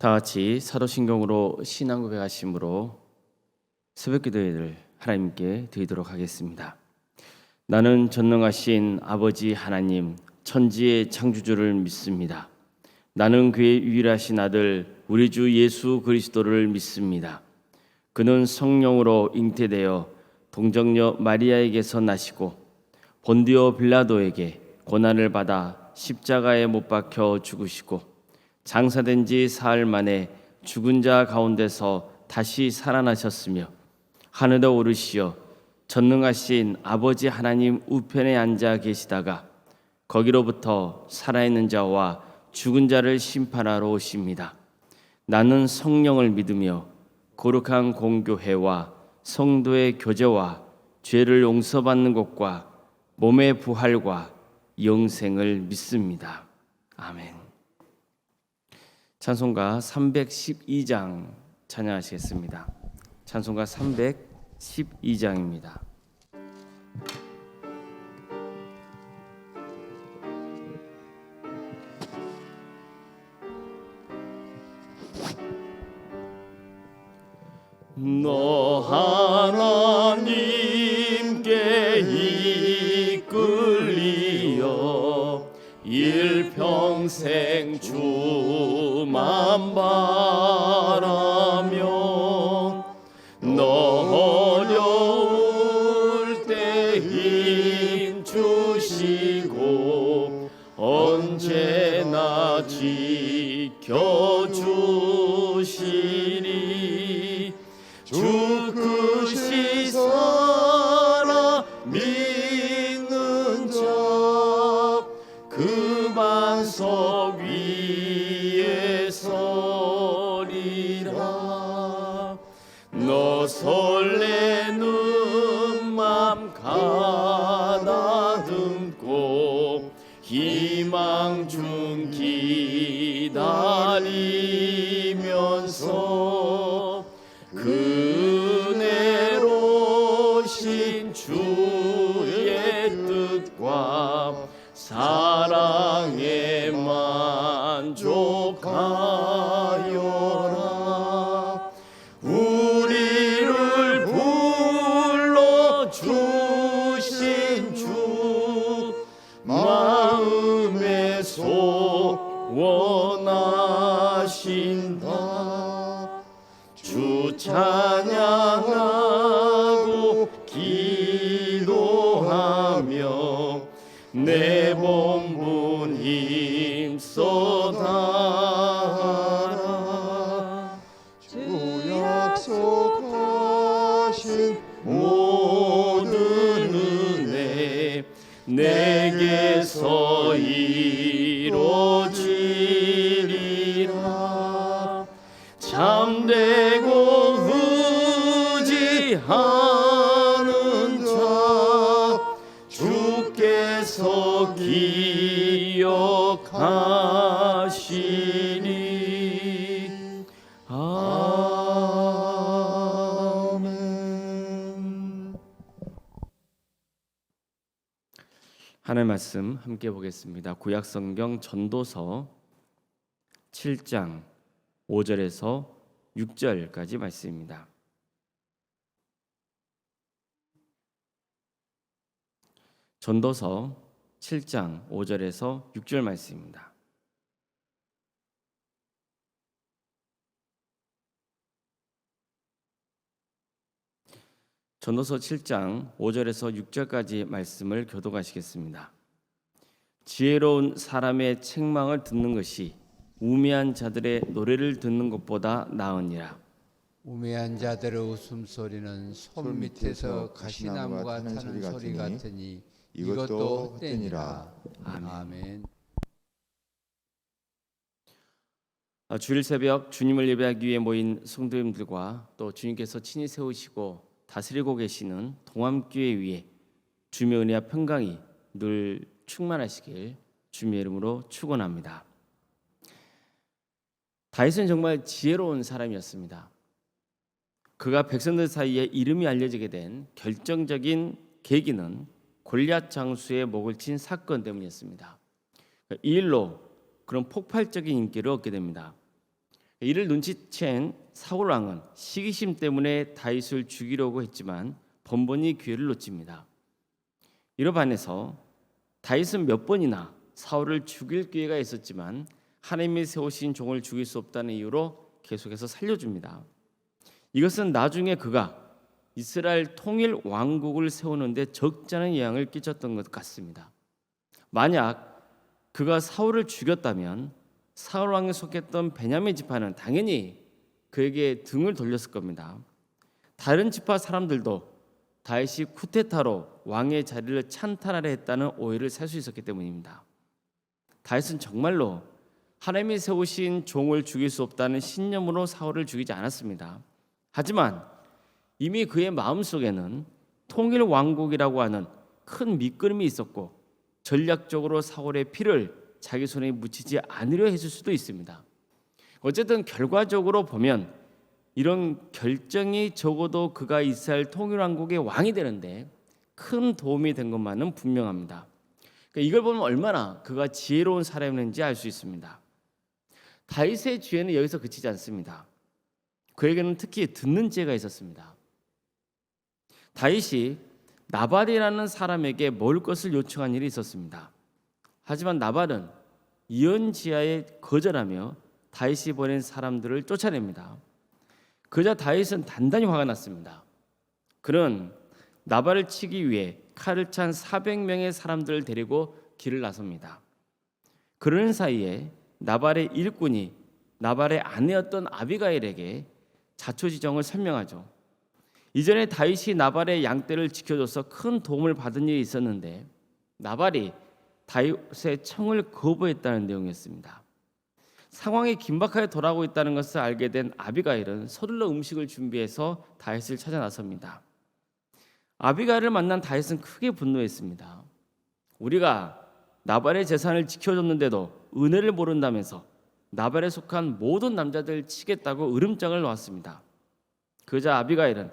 다 같이 사도신경으로 신앙 고백하심으로 새벽기도회를 하나님께 드리도록 하겠습니다. 나는 전능하신 아버지 하나님 천지의 창조주를 믿습니다. 나는 그의 유일하신 아들 우리 주 예수 그리스도를 믿습니다. 그는 성령으로 잉태되어 동정녀 마리아에게서 나시고 본디오 빌라도에게 고난을 받아 십자가에 못 박혀 죽으시고 장사된 지 사흘 만에 죽은 자 가운데서 다시 살아나셨으며 하늘에 오르시어 전능하신 아버지 하나님 우편에 앉아 계시다가 거기로부터 살아있는 자와 죽은 자를 심판하러 오십니다. 나는 성령을 믿으며 거룩한 공교회와 성도의 교제와 죄를 용서받는 것과 몸의 부활과 영생을 믿습니다. 아멘. 찬송가 312장 찬양하시겠습니다. 찬송가 312장입니다. 너 하나님께 이끌리어 일평생 주만 바라며 너 어려울 때 힘 주시고 언제나 지켜주시리. 주 크시 살아 믿는 자 그 반석 위에 서리라. 너 설레는 맘 가다듬고 희망 중 기다리면서 그네로신 주의 뜻과 사랑에 만족하여라. 우리를 불러주신 주 마음에 소원하신다. 주 찬양하고 기도하며 내 본분 힘써 다하라. 주 약속하신 모든 은혜 내게서 이루어지리라. 참되고 의지하는 자 주께서 기억하시리. 아멘. 하나님 말씀 함께 보겠습니다. 구약성경 전도서 7장 5절에서 6절까지 말씀입니다. 전도서 7장 5절에서 6절 말씀입니다. 전도서 7장 5절에서 6절까지 말씀을 교독하시겠습니다. 지혜로운 사람의 책망을 듣는 것이 우매한 자들의 노래를 듣는 것보다 나으니라. 우매한 자들의 웃음소리는 손 밑에서 가시나무가 타는 소리 같으니 이것도 헛되니라. 아멘. 주일 새벽 주님을 예배하기 위해 모인 성도님들과 또 주님께서 친히 세우시고 다스리고 계시는 동암교회 위에 주님의 은혜와 평강이 늘 충만하시길 주님의 이름으로 축원합니다. 다윗은 정말 지혜로운 사람이었습니다. 그가 백성들 사이에 이름이 알려지게 된 결정적인 계기는 골리앗 장수의 목을 친 사건 때문이었습니다. 이 일로 그런 폭발적인 인기를 얻게 됩니다. 이를 눈치챈 사울 왕은 시기심 때문에 다윗을 죽이려고 했지만 번번이 기회를 놓칩니다. 이로 반해서 다윗은 몇 번이나 사울을 죽일 기회가 있었지만 하나님이 세우신 종을 죽일 수 없다는 이유로 계속해서 살려줍니다. 이것은 나중에 그가 이스라엘 통일 왕국을 세우는데 적잖은 영향을 끼쳤던 것 같습니다. 만약 그가 사울을 죽였다면 사울 왕에 속했던 베냐민 지파는 당연히 그에게 등을 돌렸을 겁니다. 다른 지파 사람들도 다윗이 쿠데타로 왕의 자리를 찬탈하려 했다는 오해를 살 수 있었기 때문입니다. 다윗은 정말로 하나님이 세우신 종을 죽일 수 없다는 신념으로 사울을 죽이지 않았습니다. 하지만 이미 그의 마음속에는 통일 왕국이라고 하는 큰 밑그림이 있었고 전략적으로 사울의 피를 자기 손에 묻히지 않으려 했을 수도 있습니다. 어쨌든 결과적으로 보면 이런 결정이 적어도 그가 이스라엘 통일 왕국의 왕이 되는데 큰 도움이 된 것만은 분명합니다. 그러니까 이걸 보면 얼마나 그가 지혜로운 사람이었는지 알 수 있습니다. 다윗의 지혜는 여기서 그치지 않습니다. 그에게는 특히 듣는 지혜가 있었습니다. 다윗이 나발이라는 사람에게 먹을 것을 요청한 일이 있었습니다. 하지만 나발은 이언지하에 거절하며 다윗이 보낸 사람들을 쫓아냅니다. 그러자 다윗은 단단히 화가 났습니다. 그는 나발을 치기 위해 칼을 찬 400명의 사람들을 데리고 길을 나섭니다. 그러는 사이에 나발의 일꾼이 나발의 아내였던 아비가일에게 자초지종을 설명하죠. 이전에 다윗이 나발의 양떼를 지켜줘서 큰 도움을 받은 일이 있었는데 나발이 다윗의 청을 거부했다는 내용이었습니다. 상황이 긴박하게 돌아가고 있다는 것을 알게 된 아비가일은 서둘러 음식을 준비해서 다윗을 찾아 나섭니다. 아비가일을 만난 다윗은 크게 분노했습니다. 우리가 나발의 재산을 지켜줬는데도 은혜를 모른다면서 나발에 속한 모든 남자들 치겠다고 으름장을 놓았습니다. 그러자 아비가일은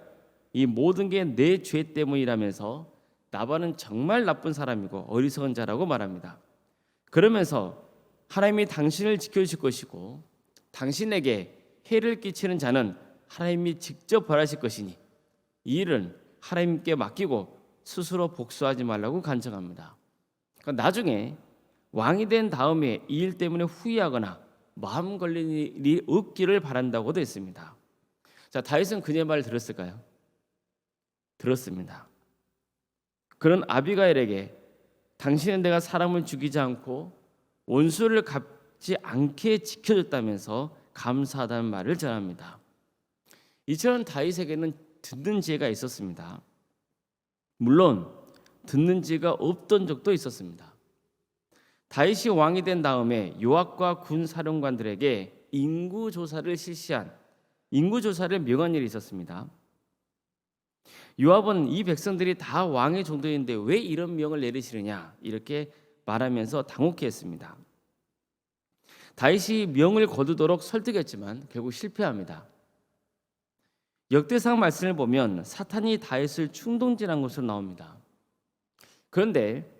이 모든 게 내 죄 때문이라면서 나발은 정말 나쁜 사람이고 어리석은 자라고 말합니다. 그러면서 하나님이 당신을 지켜주실 것이고 당신에게 해를 끼치는 자는 하나님이 직접 벌하실 것이니 이 일은 하나님께 맡기고 스스로 복수하지 말라고 간청합니다. 그러니까 나중에 왕이 된 다음에 이 일 때문에 후회하거나 마음 걸린 일이 없기를 바란다고도 했습니다. 자, 다윗은 그녀의 말을 들었을까요? 들었습니다. 그런 아비가일에게 당신은 내가 사람을 죽이지 않고 원수를 갚지 않게 지켜줬다면서 감사하다는 말을 전합니다. 이처럼 다윗에게는 듣는 지혜가 있었습니다. 물론 듣는 지혜가 없던 적도 있었습니다. 다윗이 왕이 된 다음에 요압과 군 사령관들에게 인구조사를 실시한 인구조사를 명한 일이 있었습니다. 요압은 이 백성들이 다 왕의 종들인데 왜 이런 명을 내리시느냐 이렇게 말하면서 당혹해했습니다. 다윗이 명을 거두도록 설득했지만 결국 실패합니다. 역대상 말씀을 보면 사탄이 다윗을 충동질한 것으로 나옵니다. 그런데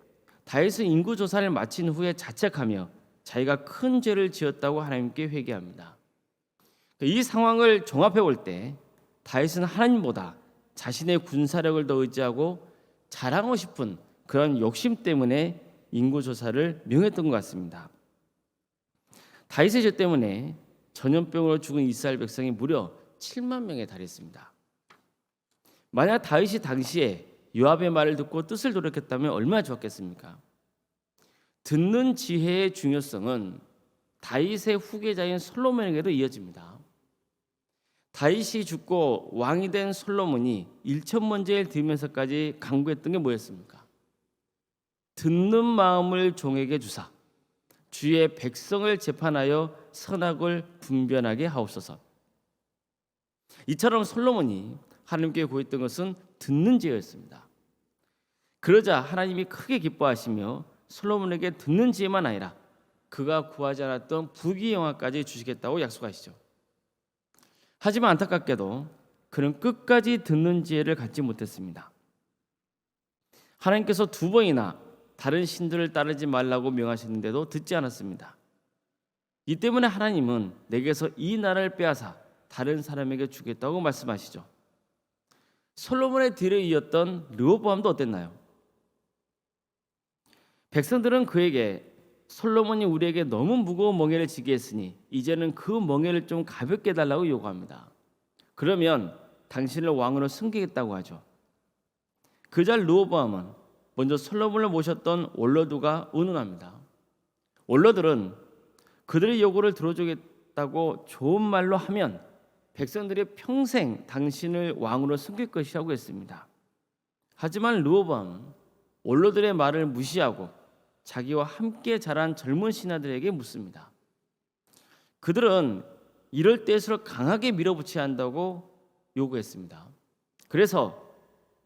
다윗은 인구조사를 마친 후에 자책하며 자기가 큰 죄를 지었다고 하나님께 회개합니다. 이 상황을 종합해 볼 때 다윗은 하나님보다 자신의 군사력을 더 의지하고 자랑하고 싶은 그런 욕심 때문에 인구조사를 명했던 것 같습니다. 다윗의 죄 때문에 전염병으로 죽은 이스라엘 백성이 무려 7만 명에 달했습니다. 만약 다윗이 당시에 요압의 말을 듣고 뜻을 돌이켰다면 얼마나 좋았겠습니까? 듣는 지혜의 중요성은 다윗의 후계자인 솔로몬에게도 이어집니다. 다윗이 죽고 왕이 된 솔로몬이 일천번제를 드리면서까지 강구했던 게 뭐였습니까? 듣는 마음을 종에게 주사 주의 백성을 재판하여 선악을 분별하게 하옵소서. 이처럼 솔로몬이 하나님께 구했던 것은 듣는 지혜였습니다. 그러자 하나님이 크게 기뻐하시며 솔로몬에게 듣는 지혜만 아니라 그가 구하지 않았던 부귀 영화까지 주시겠다고 약속하시죠. 하지만 안타깝게도 그는 끝까지 듣는 지혜를 갖지 못했습니다. 하나님께서 2번이나 다른 신들을 따르지 말라고 명하셨는데도 듣지 않았습니다. 이 때문에 하나님은 내게서 이 나라를 빼앗아 다른 사람에게 주겠다고 말씀하시죠. 솔로몬의 뒤를 이었던 르호보암도 어땠나요? 백성들은 그에게 솔로몬이 우리에게 너무 무거운 멍에를 지게 했으니 이제는 그 멍에를 좀 가볍게 해달라고 요구합니다. 그러면 당신을 왕으로 섬기겠다고 하죠. 그자 르호보암은 먼저 솔로몬을 모셨던 원로들과 의논합니다. 원로들은 그들의 요구를 들어주겠다고 좋은 말로 하면 백성들이 평생 당신을 왕으로 섬길 것이라고 했습니다. 하지만 르호보암은 원로들의 말을 무시하고 자기와 함께 자란 젊은 신하들에게 묻습니다. 그들은 이럴 때일수록 강하게 밀어붙여야 한다고 요구했습니다. 그래서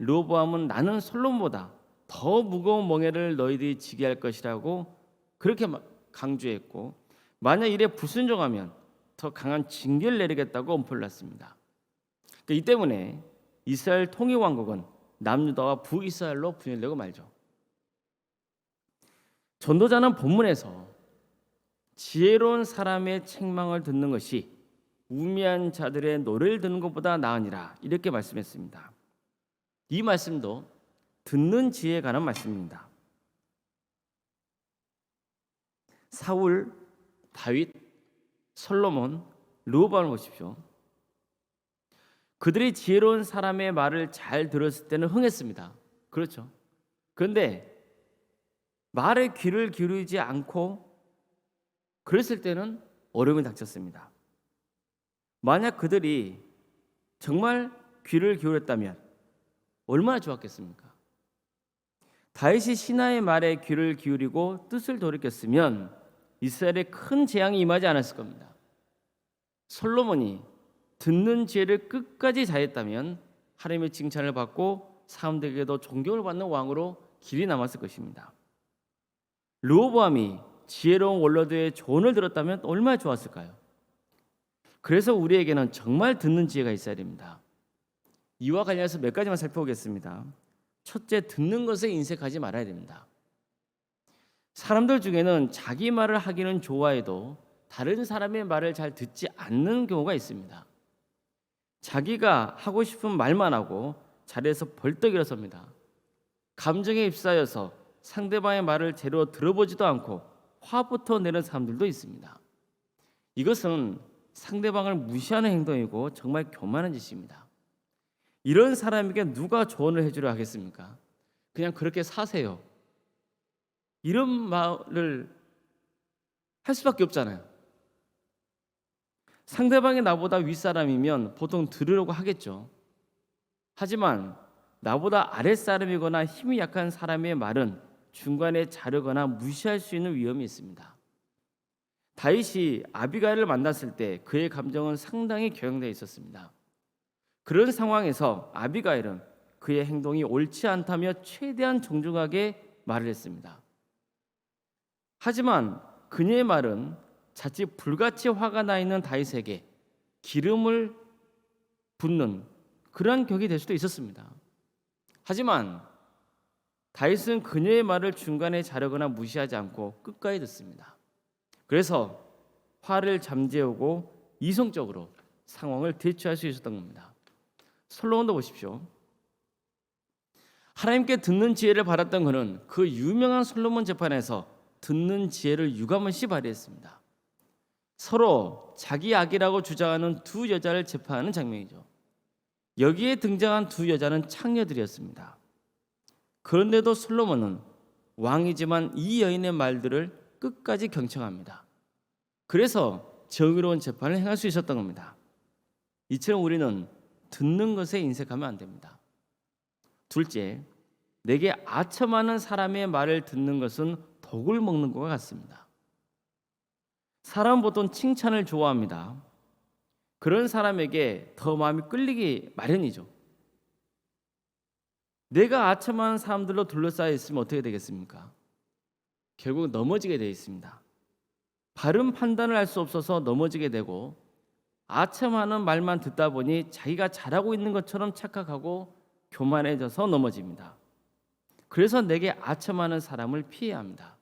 르호보암은 나는 솔로몬보다 더 무거운 멍에를 너희들이 지게 할 것이라고 그렇게 강조했고, 만약 이래 불순종하면 더 강한 징계를 내리겠다고 엄포를 놨습니다. 이 때문에 이스라엘 통일왕국은 남유다와 북이스라엘로 분열되고 말죠. 전도자는 본문에서 지혜로운 사람의 책망을 듣는 것이 우매한 자들의 노래를 듣는 것보다 나으니라 이렇게 말씀했습니다. 이 말씀도 듣는 지혜에 관한 말씀입니다. 사울, 다윗, 솔로몬, 르호보암을 보십시오. 그들이 지혜로운 사람의 말을 잘 들었을 때는 흥했습니다. 그렇죠. 그런데 말에 귀를 기울이지 않고 그랬을 때는 어려움이 닥쳤습니다. 만약 그들이 정말 귀를 기울였다면 얼마나 좋았겠습니까? 다윗이 신하의 말에 귀를 기울이고 뜻을 돌이켰으면 이스라엘에 큰 재앙이 임하지 않았을 겁니다. 솔로몬이 듣는 지혜를 끝까지 잘했다면 하나님의 칭찬을 받고 사람들에게도 존경을 받는 왕으로 길이 남았을 것입니다. 르호보암이 지혜로운 원로들의 조언을 들었다면 얼마나 좋았을까요? 그래서 우리에게는 정말 듣는 지혜가 있어야 됩니다. 이와 관련해서 몇 가지만 살펴보겠습니다. 첫째, 듣는 것에 인색하지 말아야 됩니다. 사람들 중에는 자기 말을 하기는 좋아해도 다른 사람의 말을 잘 듣지 않는 경우가 있습니다. 자기가 하고 싶은 말만 하고 자리에서 벌떡 일어섭니다. 감정에 휩싸여서 상대방의 말을 제대로 들어보지도 않고 화부터 내는 사람들도 있습니다. 이것은 상대방을 무시하는 행동이고 정말 교만한 짓입니다. 이런 사람에게 누가 조언을 해주려 하겠습니까? 그냥 그렇게 사세요. 이런 말을 할 수밖에 없잖아요. 상대방이 나보다 윗사람이면 보통 들으려고 하겠죠. 하지만 나보다 아랫사람이거나 힘이 약한 사람의 말은 중간에 자르거나 무시할 수 있는 위험이 있습니다. 다윗이 아비가일을 만났을 때 그의 감정은 상당히 격양되어 있었습니다. 그런 상황에서 아비가일은 그의 행동이 옳지 않다며 최대한 정중하게 말을 했습니다. 하지만 그녀의 말은 자칫 불같이 화가 나 있는 다윗에게 기름을 붓는 그러한 격이 될 수도 있었습니다. 하지만 다윗은 그녀의 말을 중간에 자르거나 무시하지 않고 끝까지 듣습니다. 그래서 화를 잠재우고 이성적으로 상황을 대처할 수 있었던 겁니다. 솔로몬도 보십시오. 하나님께 듣는 지혜를 받았던 그는 그 유명한 솔로몬 재판에서 듣는 지혜를 유감없이 발휘했습니다. 서로 자기 악이라고 주장하는 두 여자를 재판하는 장면이죠. 여기에 등장한 두 여자는 창녀들이었습니다. 그런데도 솔로몬은 왕이지만 이 여인의 말들을 끝까지 경청합니다. 그래서 정의로운 재판을 행할 수 있었던 겁니다. 이처럼 우리는 듣는 것에 인색하면 안 됩니다. 둘째, 내게 아첨하는 사람의 말을 듣는 것은 독을 먹는 것과 같습니다. 사람은 보통 칭찬을 좋아합니다. 그런 사람에게 더 마음이 끌리기 마련이죠. 내가 아첨하는 사람들로 둘러싸여 있으면 어떻게 되겠습니까? 결국 넘어지게 되어 있습니다. 바른 판단을 할 수 없어서 넘어지게 되고, 아첨하는 말만 듣다 보니 자기가 잘하고 있는 것처럼 착각하고 교만해져서 넘어집니다. 그래서 내게 아첨하는 사람을 피해야 합니다.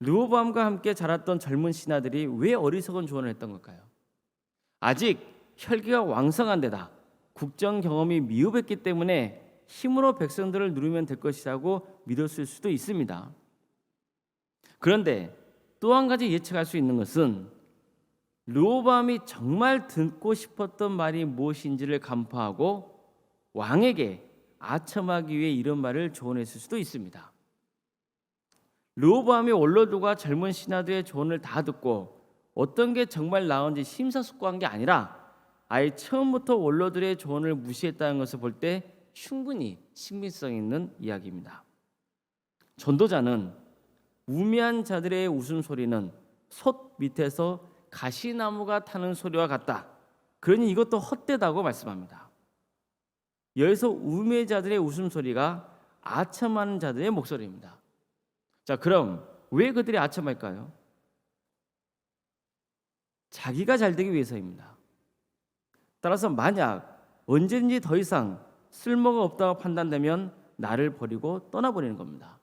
르호보암과 함께 자랐던 젊은 신하들이 왜 어리석은 조언을 했던 걸까요? 아직 혈기가 왕성한 데다 국정 경험이 미흡했기 때문에 힘으로 백성들을 누르면 될 것이라고 믿었을 수도 있습니다. 그런데 또 한 가지 예측할 수 있는 것은 르호보암이 정말 듣고 싶었던 말이 무엇인지를 간파하고 왕에게 아첨하기 위해 이런 말을 조언했을 수도 있습니다. 르호보암이 원로들과 젊은 신하들의 조언을 다 듣고 어떤 게 정말 나은지 심사숙고한 게 아니라 아예 처음부터 원로들의 조언을 무시했다는 것을 볼 때 충분히 신빙성 있는 이야기입니다. 전도자는 우매한 자들의 웃음소리는 솥 밑에서 가시나무가 타는 소리와 같다. 그러니 이것도 헛되다고 말씀합니다. 여기서 우매자들의 웃음소리가 아첨하는 자들의 목소리입니다. 자, 그럼 왜 그들이 아첨할까요? 자기가 잘 되기 위해서입니다. 따라서 만약 언제든지 더 이상 쓸모가 없다고 판단되면 나를 버리고 떠나버리는 겁니다.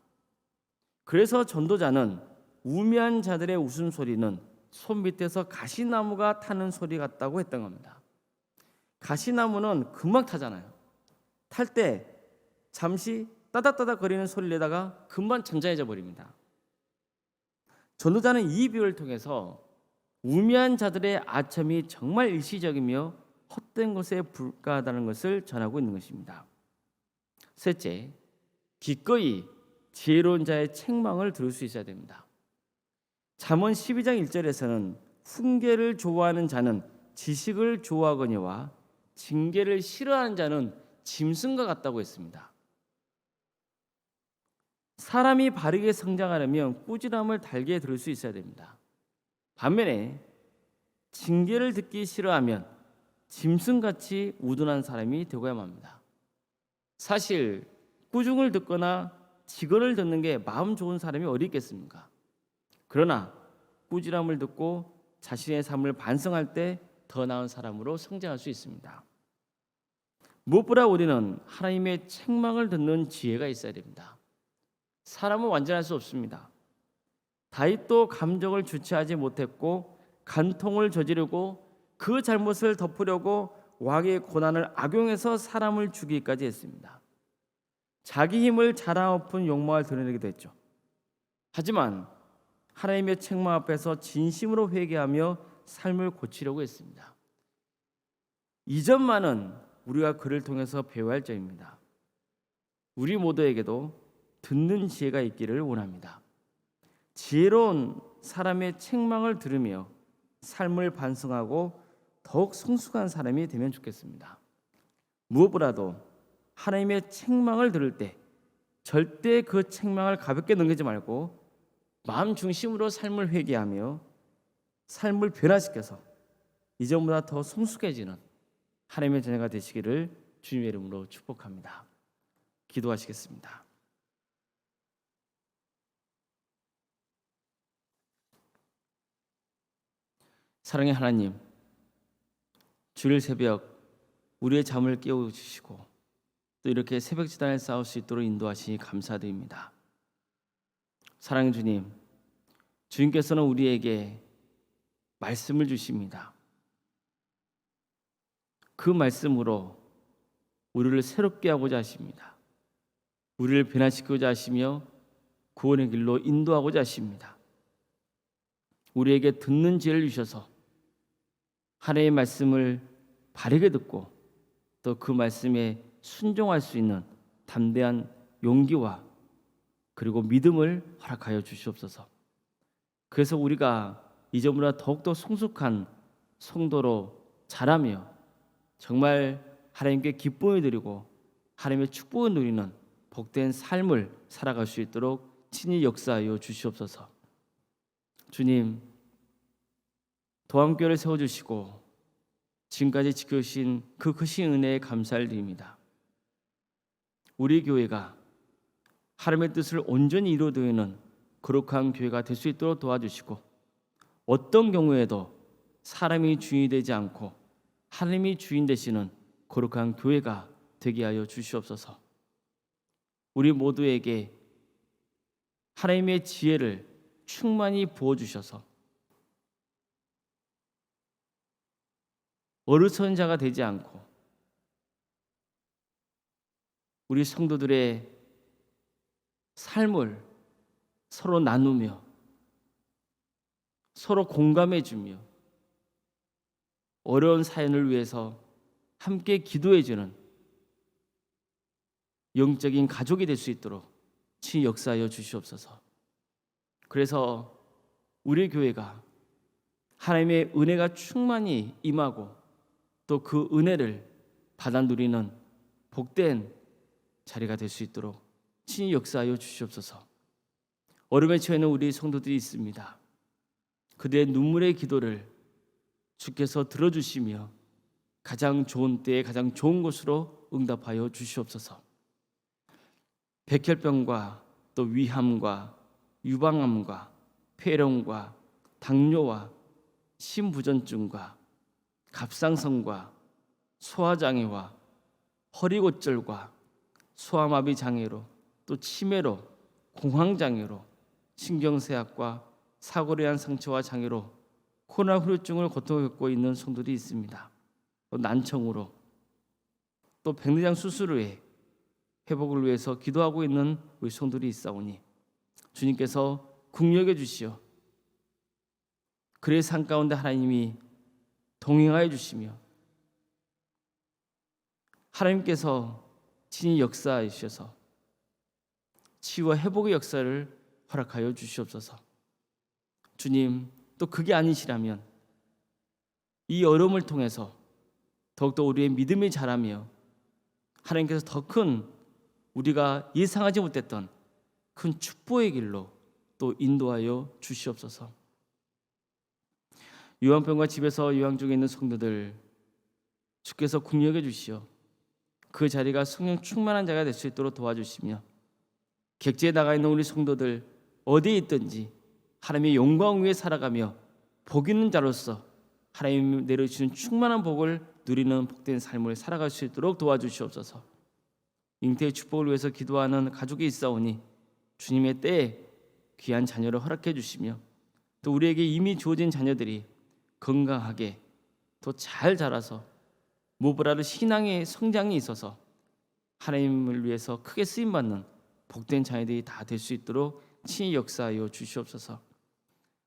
그래서 전도자는 우매한 자들의 웃음소리는 손 밑에서 가시나무가 타는 소리 같다고 했던 겁니다. 가시나무는 금방 타잖아요. 탈 때 잠시 따닥따닥 거리는 소리를 내다가 금방 잠잠해져 버립니다. 전도자는 이 비유를 통해서 우매한 자들의 아첨이 정말 일시적이며 헛된 것에 불과하다는 것을 전하고 있는 것입니다. 셋째, 기꺼이 지혜로운 자의 책망을 들을 수 있어야 됩니다. 잠언 12장 1절에서는 훈계를 좋아하는 자는 지식을 좋아하거니와 징계를 싫어하는 자는 짐승과 같다고 했습니다. 사람이 바르게 성장하려면 꾸지람을 달게 들을 수 있어야 됩니다. 반면에 징계를 듣기 싫어하면 짐승같이 우둔한 사람이 되고야만 합니다. 사실 꾸중을 듣거나 직언을 듣는 게 마음 좋은 사람이 어디 있겠습니까? 그러나 꾸지람을 듣고 자신의 삶을 반성할 때 더 나은 사람으로 성장할 수 있습니다. 무엇보다 우리는 하나님의 책망을 듣는 지혜가 있어야 됩니다. 사람은 완전할 수 없습니다. 다윗도 감정을 주체하지 못했고 간통을 저지르고 그 잘못을 덮으려고 왕의 고난을 악용해서 사람을 죽이기까지 했습니다. 자기 힘을 자랑하고픈 욕망을 드러내기도 했죠. 하지만 하나님의 책망 앞에서 진심으로 회개하며 삶을 고치려고 했습니다. 이 점만은 우리가 그를 통해서 배워야 할 점입니다. 우리 모두에게도 듣는 지혜가 있기를 원합니다. 지혜로운 사람의 책망을 들으며 삶을 반성하고 더욱 성숙한 사람이 되면 좋겠습니다. 무엇보다도 하나님의 책망을 들을 때 절대 그 책망을 가볍게 넘기지 말고 마음 중심으로 삶을 회개하며 삶을 변화시켜서 이전보다 더 성숙해지는 하나님의 자녀가 되시기를 주님의 이름으로 축복합니다. 기도하시겠습니다. 사랑의 하나님, 주일 새벽 우리의 잠을 깨워주시고 또 이렇게 새벽 기도를 쌓을 수 있도록 인도하시니 감사드립니다. 사랑의 주님, 주님께서는 우리에게 말씀을 주십니다. 그 말씀으로 우리를 새롭게 하고자 하십니다. 우리를 변화시키고자 하시며 구원의 길로 인도하고자 하십니다. 우리에게 듣는 지혜를 주셔서 하나님의 말씀을 바르게 듣고 또 그 말씀에 순종할 수 있는 담대한 용기와 그리고 믿음을 허락하여 주시옵소서. 그래서 우리가 이전보다 더욱더 성숙한 성도로 자라며 정말 하나님께 기쁨을 드리고 하나님의 축복을 누리는 복된 삶을 살아갈 수 있도록 친히 역사하여 주시옵소서. 주님, 도함교회를 세워주시고 지금까지 지켜주신 그 크신 은혜에 감사를 드립니다. 우리 교회가 하나님의 뜻을 온전히 이루어드리는 거룩한 교회가 될 수 있도록 도와주시고 어떤 경우에도 사람이 주인이 되지 않고 하나님이 주인 되시는 거룩한 교회가 되게 하여 주시옵소서. 우리 모두에게 하나님의 지혜를 충만히 부어주셔서 어리석은 자가 되지 않고 우리 성도들의 삶을 서로 나누며 서로 공감해주며 어려운 사연을 위해서 함께 기도해주는 영적인 가족이 될 수 있도록 친히 역사하여 주시옵소서. 그래서 우리 교회가 하나님의 은혜가 충만히 임하고 또 그 은혜를 받아 누리는 복된 자리가 될 수 있도록 친히 역사하여 주시옵소서. 어려움에 처해 있는 우리 성도들이 있습니다. 그들의 눈물의 기도를 주께서 들어주시며 가장 좋은 때에 가장 좋은 곳으로 응답하여 주시옵소서. 백혈병과 또 위암과 유방암과 폐렴과 당뇨와 심부전증과 갑상선과 소화장애와 허리골절과 소아마비 장애로 또 치매로 공황장애로 신경쇠약과 사고로 인한 상처와 장애로 코로나 후유증을 고통을 겪고 있는 성도들이 있습니다. 또 난청으로 또 백내장 수술 후에 회복을 위해서 기도하고 있는 우리 성도들이 있사오니 주님께서 긍휼해 주시어 그의 삶 가운데 하나님이 동행하여 주시며 하나님께서 친히 역사하여 주셔서 치유와 회복의 역사를 허락하여 주시옵소서. 주님, 또 그게 아니시라면 이 어려움을 통해서 더욱더 우리의 믿음이 자라며 하나님께서 더 큰 우리가 예상하지 못했던 큰 축복의 길로 또 인도하여 주시옵소서. 요한병과 집에서 요양 중에 있는 성도들 주께서 긍휼해 주시어 그 자리가 성령 충만한 자가 될 수 있도록 도와주시며 객지에 나가 있는 우리 성도들 어디에 있든지 하나님의 영광 위에 살아가며 복 있는 자로서 하나님 내려주시는 충만한 복을 누리는 복된 삶을 살아갈 수 있도록 도와주시옵소서. 잉태의 축복을 위해서 기도하는 가족이 있사오니 주님의 때에 귀한 자녀를 허락해 주시며 또 우리에게 이미 주어진 자녀들이 건강하게 더 잘 자라서 무엇보다도 신앙의 성장이 있어서 하나님을 위해서 크게 쓰임받는 복된 자녀들이 다 될 수 있도록 친히 역사하여 주시옵소서.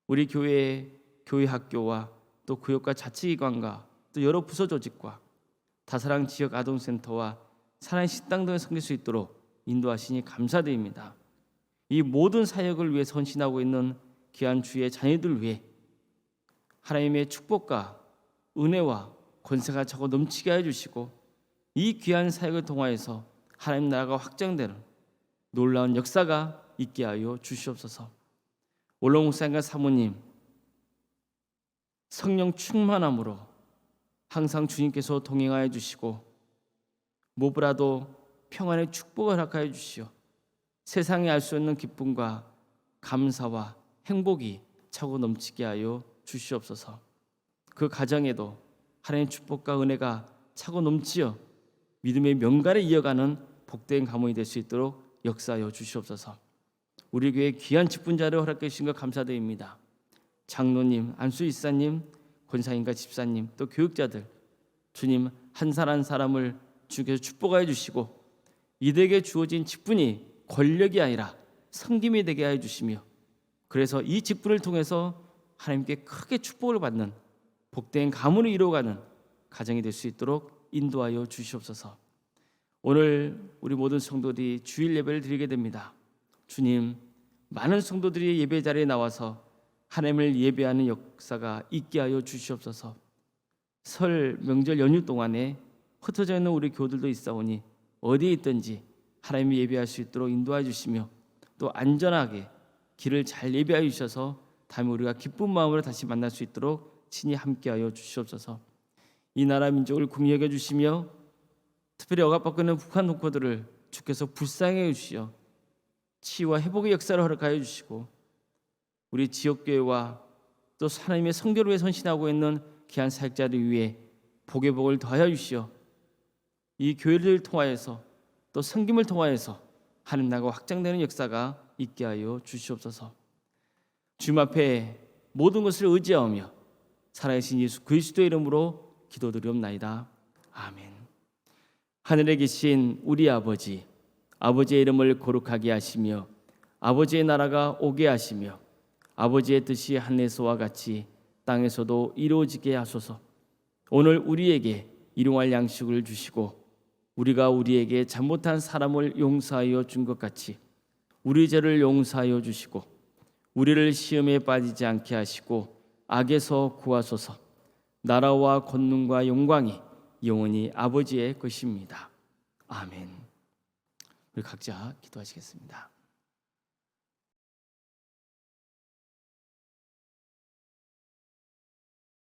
우리 교회의 교회 학교와 또 구역과 자치기관과 또 여러 부서 조직과 다사랑 지역 아동센터와 사랑의 식당 등을 섬길 수 있도록 인도하시니 감사드립니다. 이 모든 사역을 위해 헌신하고 있는 귀한 주의 자녀들 위해 하나님의 축복과 은혜와 권세가 차고 넘치게 해주시고 이 귀한 사역을 통하여서 하나님 나라가 확장되는 놀라운 역사가 있게 하여 주시옵소서. 올롱 목사님과 사모님 성령 충만함으로 항상 주님께서 동행하여 주시고 무엇보다도 평안의 축복을 허락하여 주시어 세상에 알 수 없는 기쁨과 감사와 행복이 차고 넘치게 하여 주시옵소서. 그 가정에도 하나님의 축복과 은혜가 차고 넘치어 믿음의 명가를 이어가는 복된 가문이 될 수 있도록 역사하여 주시옵소서. 우리 교회 귀한 직분자를 허락해 주신 것 감사드립니다. 장로님, 안수 이사님, 권사님과 집사님, 또 교육자들 주님 한 사람 한 사람을 주께서 축복하여 주시고 이들에게 주어진 직분이 권력이 아니라 섬김이 되게 하여 주시며 그래서 이 직분을 통해서 하나님께 크게 축복을 받는 복된 가문을 이루어가는 가정이 될 수 있도록 인도하여 주시옵소서. 오늘 우리 모든 성도들이 주일 예배를 드리게 됩니다. 주님, 많은 성도들이 예배 자리에 나와서 하나님을 예배하는 역사가 있게 하여 주시옵소서. 설 명절 연휴 동안에 흩어져 있는 우리 교들도 있사오니 어디에 있든지 하나님을 예배할 수 있도록 인도해 주시며 또 안전하게 길을 잘 예배하여 주셔서 다음에 우리가 기쁜 마음으로 다시 만날 수 있도록 친히 함께하여 주시옵소서. 이 나라 민족을 긍휼히 주시며 특별히 억압받고 있는 북한 동포들을 주께서 불쌍히 주시어 치유와 회복의 역사를 허락하여 주시고 우리 지역교회와 또 하나님의 성교를 위해 헌신하고 있는 귀한 사역자들 위해 복의 복을 더하여 주시어 이 교회를 통하여서 또 섬김을 통하여서 하나님 나라가 확장되는 역사가 있게 하여 주시옵소서. 주님 앞에 모든 것을 의지하며 살아계신 예수 그리스도의 이름으로 기도드리옵나이다. 아멘. 하늘에 계신 우리 아버지, 아버지의 이름을 거룩하게 하시며 아버지의 나라가 오게 하시며 아버지의 뜻이 하늘에서와 같이 땅에서도 이루어지게 하소서. 오늘 우리에게 일용할 양식을 주시고 우리가 우리에게 잘못한 사람을 용서하여 준 것 같이 우리 죄를 용서하여 주시고 우리를 시험에 빠지지 않게 하시고 악에서 구하소서. 나라와 권능과 영광이 영원히 아버지의 것입니다. 아멘. 우리 각자 기도하시겠습니다.